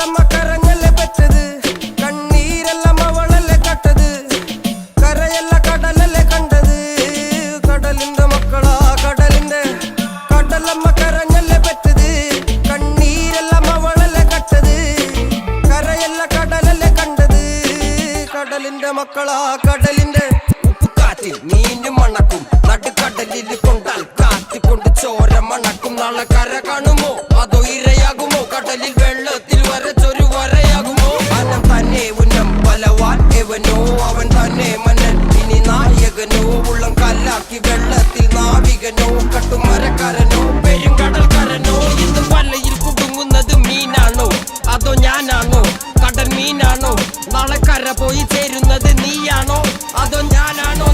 കടലമ്മ കരഞ്ഞല്ലേ പെറ്റത്, കണ്ണീരെല്ലാം അവളല്ലേ കട്ടത്, കരയല്ല കടലല്ലേ കണ്ടത്. കടലിന്റെ മക്കളാ കടലിന്റെ, കടലമ്മ കരഞ്ഞല്ലേ പെറ്റത്, കണ്ണീരെല്ലാം അവളല്ലേ കട്ടത്, കരയല്ല കടലല്ലേ കണ്ടത്. കടലിന്റെ മക്കളാ കടലിന്റെ. ഉപ്പുകാറ്റിൽ മീനും മണക്കും, നടുക്കടലിൽ കൊണ്ടാൽ കാറ്റിക്കൊണ്ട് ചോര മണക്കും. നാളെ കര കാണുമോ അതോ ഇരയാകുമോ, കടലിൽ വെള്ളത്തിൽ വരച്ചൊരു വരയാകുമോ. അനം തന്നെ ഉന്നം ബലവാൻ എവനോ, അവൻ തന്നെ മന്നൻ ഇനി നായകനോ. ഉള്ളം കല്ലാക്കി വെള്ളത്തിൽ നാവികനോ, കട്ടുമരക്കാരനോ പെരുങ്കടൽക്കാരനോ. ഇന്ന് വലയിൽ കുടുങ്ങുന്നത് മീനാണോ അതോ ഞാനാണോ, കടൽ മീനാണോ. നാളെ കര പോയി ചേരുന്നത് നീയാണോ അതോ ഞാനാണോ.